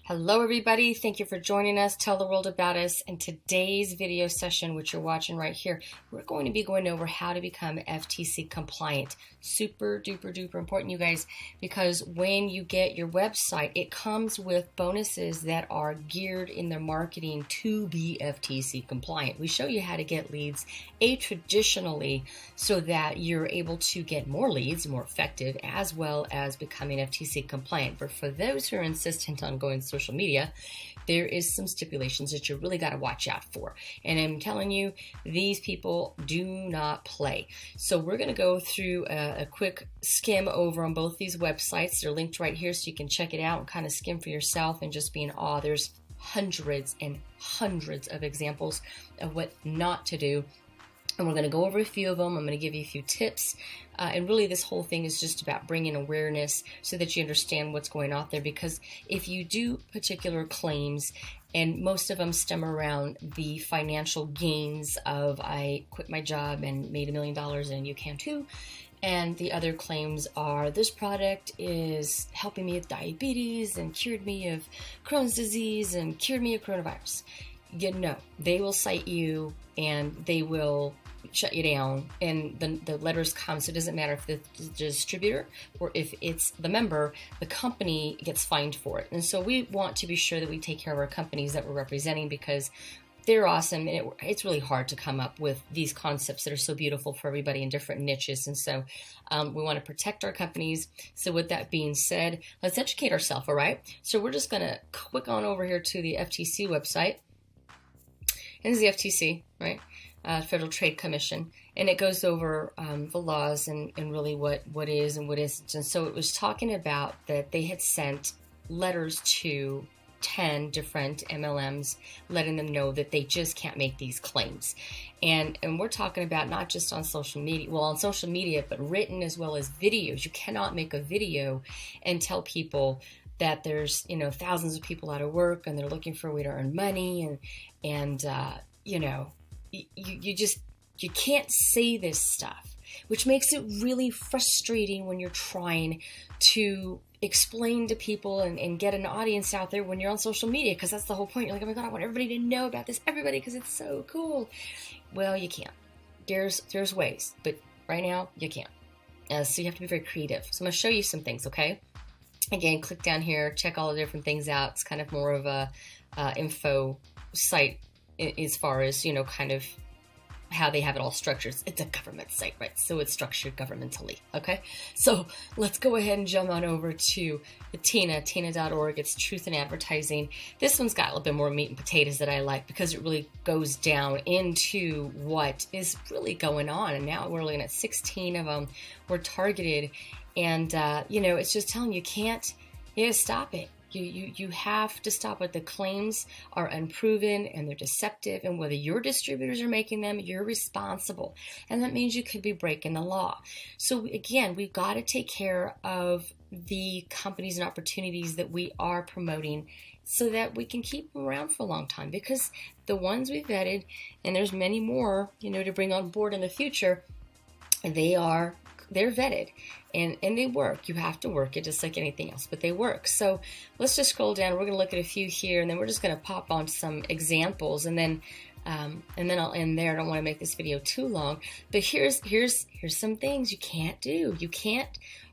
Hello everybody, thank you for joining us. Tell the world about us. In today's video session, which you're watching right here, we're going to be going over how to become FTC compliant. Super duper duper important, you guys, because when you get your website, it comes with bonuses that are geared in their marketing to be FTC compliant. We show you how to get leads traditionally so that you're able to get more leads, more effective, as well as becoming FTC compliant. But for those who are insistent on going social media, there is some stipulations that you really got to watch out for. And I'm telling you, these people do not play. So we're going to go through a quick skim over on both these websites. They're linked right here so you can check it out and kind of skim for yourself and just be in awe. There's hundreds and hundreds of examples of what not to do. And we're going to go over a few of them. I'm going to give you a few tips. And really this whole thing is just about bringing awareness so that you understand what's going on there. Because if you do particular claims, and most of them stem around the financial gains of I quit my job and made $1 million and you can too. And the other claims are this product is helping me with diabetes and cured me of Crohn's disease and cured me of coronavirus. They will cite you and they will shut you down, and the letters come, so it doesn't matter if it's the distributor or if it's the member, the company gets fined for it. And so we want to be sure that we take care of our companies that we're representing because they're awesome, and it's really hard to come up with these concepts that are so beautiful for everybody in different niches. And so we want to protect our companies. So with that being said, let's educate ourselves, all right? So we're just going to click on over here to the FTC website. And this is the FTC, right? Federal Trade Commission, and it goes over the laws and really what is and what isn't. And so it was talking about that they had sent letters to 10 different MLMs letting them know that they just can't make these claims. And we're talking about not just on social media, well, on social media, but written as well as videos. You cannot make a video and tell people that there's, thousands of people out of work and they're looking for a way to earn money and you can't say this stuff, which makes it really frustrating when you're trying to explain to people and get an audience out there when you're on social media, because that's the whole point. You're like, oh my God, I want everybody to know about this, because it's so cool. Well, you can't. There's ways, but right now you can't. So you have to be very creative. So I'm going to show you some things, okay? Again, click down here, check all the different things out. It's kind of more of a info site as far as, kind of how they have it all structured. It's a government site, right? So it's structured governmentally, okay? So let's go ahead and jump on over to the tina.org. It's Truth in Advertising. This one's got a little bit more meat and potatoes that I like because it really goes down into what is really going on. And now we're looking at 16 of them were targeted. And, it's just telling you can't stop it. You have to stop it. The claims are unproven and they're deceptive, and whether your distributors are making them, you're responsible. And that means you could be breaking the law. So again, we've got to take care of the companies and opportunities that we are promoting so that we can keep them around for a long time, because the ones we vetted, and there's many more, to bring on board in the future, they're vetted and they work. You have to work it just like anything else, but they work. So let's just scroll down. We're going to look at a few here, and then we're just going to pop on some examples, and then I'll end there. I don't want to make this video too long, but here's some things you can't do. You can't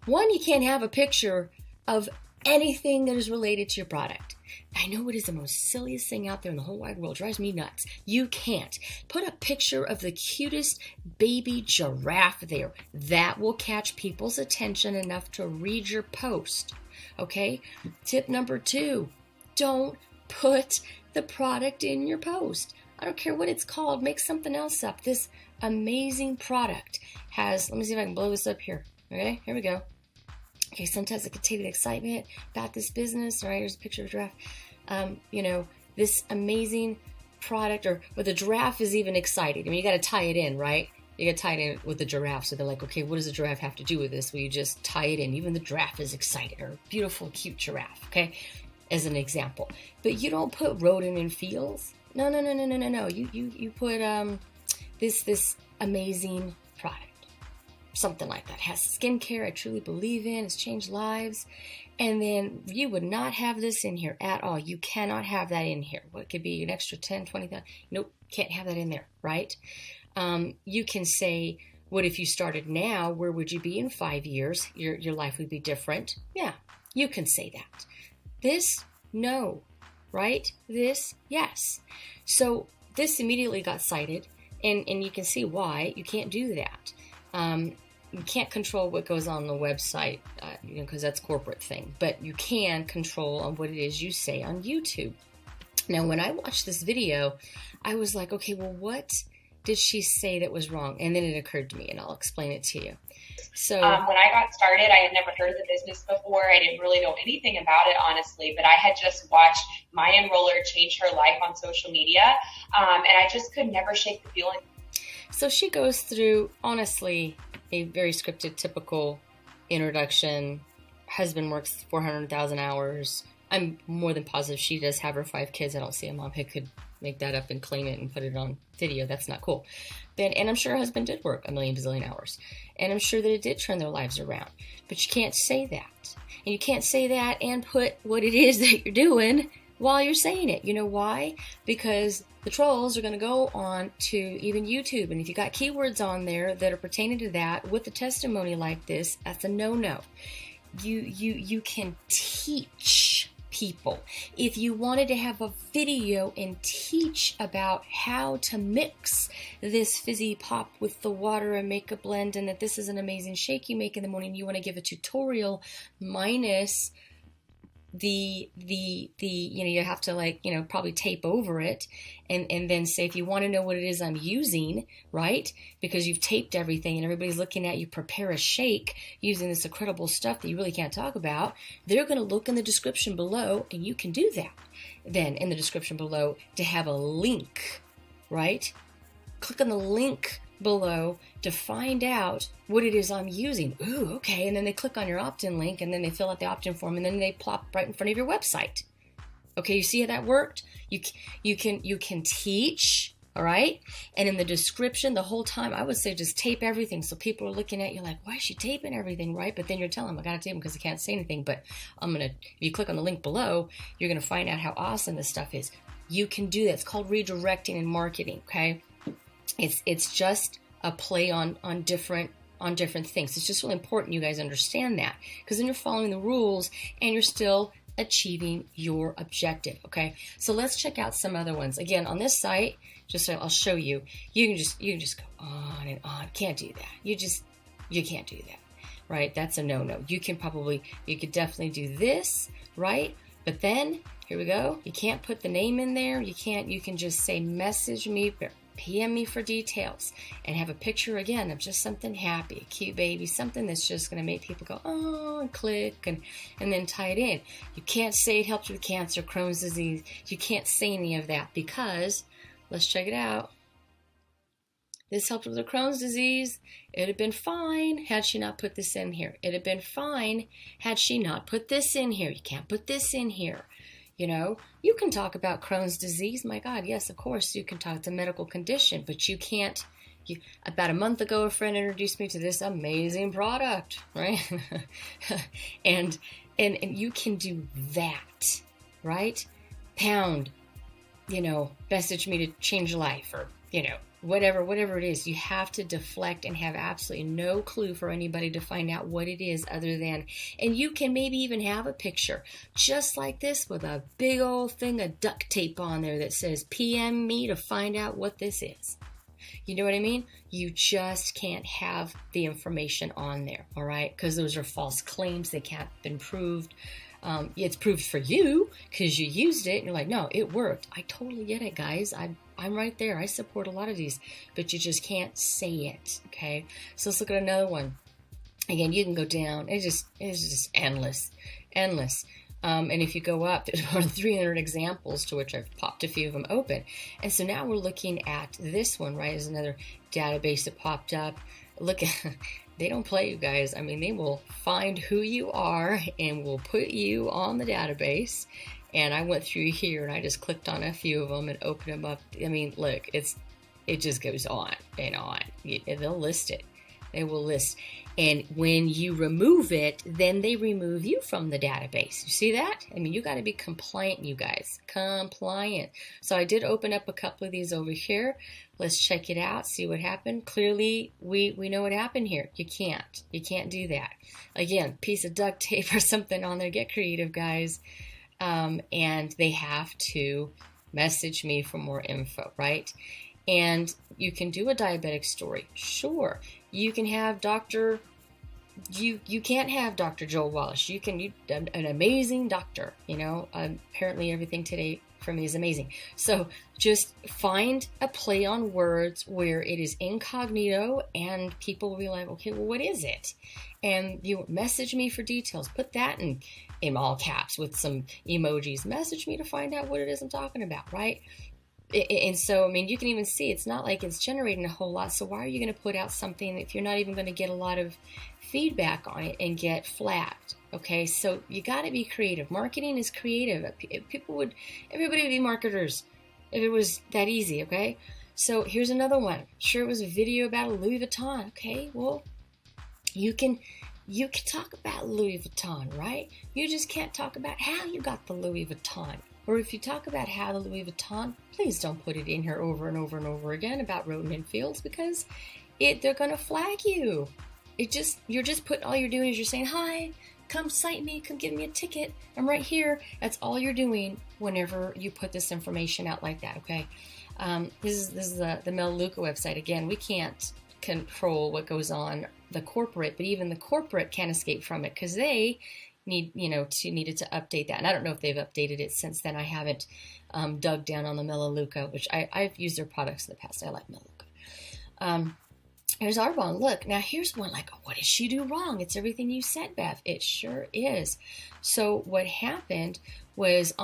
have a picture of anything that is related to your product. I know it is the most silliest thing out there in the whole wide world. It drives me nuts. You can't put a picture of the cutest baby giraffe there. That will catch people's attention enough to read your post. Okay? Tip number 2, don't put the product in your post. I don't care what it's called. Make something else up. This amazing product has, let me see if I can blow this up here. Okay, here we go. Okay, sometimes it could take the excitement about this business. All right, here's a picture of a giraffe. This amazing product, or the giraffe is even excited. I mean, you got to tie it in, right? You got to tie it in with the giraffe. So they're like, okay, what does the giraffe have to do with this? Well, you just tie it in. Even the giraffe is excited, or beautiful, cute giraffe, okay, as an example. But you don't put rodent in fields. No. You put this amazing product. Something like that. Has skincare I truly believe in. Has changed lives. And then you would not have this in here at all. You cannot have that in here. What could be an extra 10, 20,000? Nope, can't have that in there, right? You can say, what if you started now? Where would you be in 5 years? Your life would be different. Yeah, you can say that. This, no, right? This, yes. So this immediately got cited, and you can see why. You can't do that. You can't control what goes on the website, because that's a corporate thing. But you can control on what it is you say on YouTube. Now, when I watched this video, I was like, okay, well, what did she say that was wrong? And then it occurred to me, and I'll explain it to you. So when I got started, I had never heard of the business before. I didn't really know anything about it, honestly, but I had just watched my enroller change her life on social media, and I just could never shake the feeling. So she goes through, honestly, a very scripted, typical introduction. Husband works 400,000 hours. I'm more than positive she does have her 5 kids. I don't see a mom who could make that up and claim it and put it on video. That's not cool. And I'm sure her husband did work a million bazillion hours. And I'm sure that it did turn their lives around. But you can't say that. And you can't say that and put what it is that you're doing while you're saying it. You know why? Because the trolls are going to go on to even YouTube. And if you got keywords on there that are pertaining to that with a testimony like this, that's a no-no. You can teach people. If you wanted to have a video and teach about how to mix this fizzy pop with the water and make a blend, and that this is an amazing shake you make in the morning, you want to give a tutorial minus the you have to probably tape over it and then say, if you want to know what it is I'm using, right? Because you've taped everything and everybody's looking at you prepare a shake using this incredible stuff that you really can't talk about, they're going to look in the description below, and you can do that then in the description below to have a link, right? Click on the link below to find out what it is I'm using. Ooh, okay. And then they click on your opt-in link, and then they fill out the opt-in form, and then they plop right in front of your website. Okay, you see how that worked? You can teach, all right? And in the description, the whole time, I would say just tape everything, so people are looking at you like, why is she taping everything, right? But then you're telling them, I gotta tape them because I can't say anything. But if you click on the link below, you're gonna find out how awesome this stuff is. You can do that. It's called redirecting and marketing, okay? It's just a play on different things. It's just really important you guys understand that, because then you're following the rules and you're still achieving your objective. Okay, so let's check out some other ones. Again, on this site, just so I'll show you, you can just go on and on. Can't do that. You can't do that, right? That's a no-no. You could definitely do this, right? But then here we go. You can't put the name in there. You can just say message me, PM me for details, and have a picture again of just something happy, a cute baby, something that's just going to make people go, oh, and click, and then tie it in. You can't say it helps with cancer, Crohn's disease. You can't say any of that, because, let's check it out. This helped with the Crohn's disease. It'd have been fine had she not put this in here. It'd have been fine had she not put this in here. You can't put this in here. You can talk about Crohn's disease. My God, yes, of course, you can talk. It's a medical condition, but you can't. About a month ago, a friend introduced me to this amazing product, right? and you can do that, right? Pound, message me to change life, or, whatever it is. You have to deflect and have absolutely no clue for anybody to find out what it is other than, and you can maybe even have a picture just like this with a big old thing of duct tape on there that says PM me to find out what this is. You know what I mean? You just can't have the information on there, all right? Because those are false claims. They can't been proved. It's proved for you because you used it and you're like, no, it worked. I totally get it, guys. I'm right there. I support a lot of these, but you just can't say it. Okay. So let's look at another one. Again, you can go down. It's just endless. And if you go up, there's more than 300 examples, to which I've popped a few of them open. And so now we're looking at this one, right? There's another database that popped up. Look at, they don't play, you guys. I mean, they will find who you are and will put you on the database. And I went through here and I just clicked on a few of them and opened them up. I mean, look, it just goes on and on. They'll list it. They will list. And when you remove it, then they remove you from the database. You see that? I mean, you got to be compliant, you guys. Compliant. So I did open up a couple of these over here. Let's check it out, see what happened. Clearly, we know what happened here. You can't do that. Again, piece of duct tape or something on there. Get creative, guys. And they have to message me for more info, right? And you can do a diabetic story. Sure. You can have you can't have Dr. Joel Wallace. You an amazing doctor, apparently everything today for me is amazing. So just find a play on words where it is incognito and people will be like, okay, well, what is it? And you message me for details. Put that in all caps with some emojis. Message me to find out what it is I'm talking about, right? And so, I mean, you can even see it's not like it's generating a whole lot. So why are you going to put out something if you're not even going to get a lot of feedback on it and get flagged? Okay, so you got to be creative. Marketing is creative. Everybody would be marketers if it was that easy, okay? So here's another one. Sure, it was a video about Louis Vuitton. Okay, well, you can talk about Louis Vuitton, right? You just can't talk about how you got the Louis Vuitton. Or if you talk about how the Louis Vuitton, please don't put it in here over and over and over again about Roden and Fields because they're going to flag you. You're just putting, all you're doing is you're saying, hi, come cite me, come give me a ticket. I'm right here. That's all you're doing whenever you put this information out like that, okay? This is the Melaleuca website. Again, we can't control what goes on the corporate, but even the corporate can't escape from it because they needed to update that. And I don't know if they've updated it since then. I haven't dug down on the Melaleuca, which I've used their products in the past. I like Melaleuca. Here's Arbonne. Look, now here's one like, what did she do wrong? It's everything you said, Bev. It sure is. So what happened was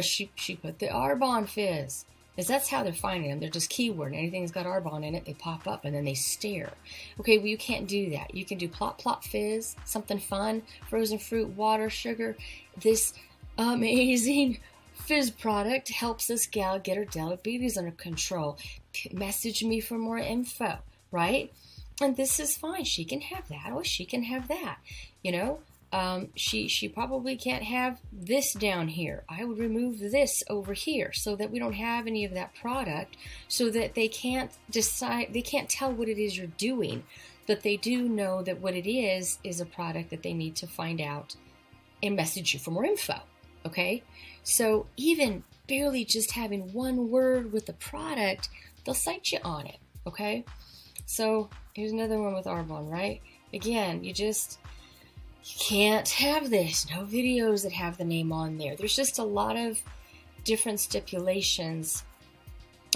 she put the Arbonne fizz. Because that's how they're finding them. They're just keyword. Anything that's got Arbonne in it, they pop up and then they stare. Okay, well, you can't do that. You can do plop, plop, fizz, something fun, frozen fruit, water, sugar. This amazing fizz product helps this gal get her diabetes under control. Message me for more info, right? And this is fine. She can have that or she can have that, She probably can't have this down here. I would remove this over here so that we don't have any of that product so that they can't tell what it is you're doing, but they do know that what it is a product that they need to find out and message you for more info, okay? So even barely just having one word with the product, they'll cite you on it, okay? So here's another one with Arbonne, right? Again, you can't have this. No videos that have the name on there. There's just a lot of different stipulations.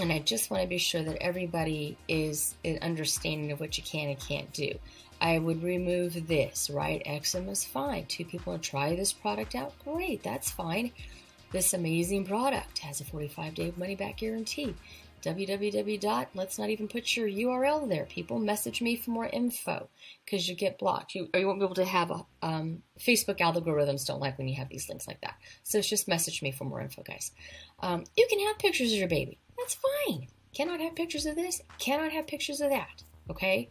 And I just want to be sure that everybody is an understanding of what you can and can't do. I would remove this, right? Eczema's fine. 2 people want to try this product out. Great, that's fine. This amazing product has a 45-day money-back guarantee. Let's not even put your URL there, people. Message me for more info because you get blocked. You won't be able to have Facebook algorithms don't like when you have these links like that. So it's just message me for more info, guys. You can have pictures of your baby. That's fine. Cannot have pictures of this. Cannot have pictures of that. Okay?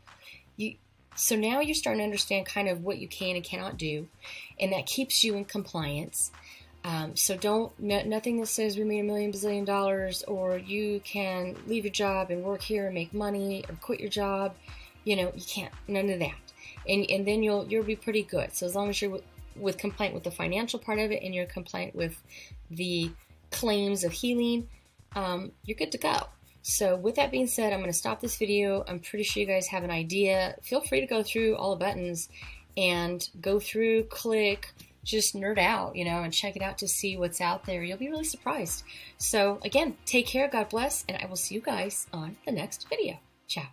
So now you're starting to understand kind of what you can and cannot do, and that keeps you in compliance. So nothing that says we made $1 million bazillion or you can leave your job and work here and make money or quit your job. You can't, none of that. And then you'll be pretty good. So as long as you're with compliant with the financial part of it and you're compliant with the claims of healing, you're good to go. So with that being said, I'm going to stop this video. I'm pretty sure you guys have an idea. Feel free to go through all the buttons and go through, click, just nerd out, and check it out to see what's out there. You'll be really surprised. So again, take care, God bless, and I will see you guys on the next video. Ciao.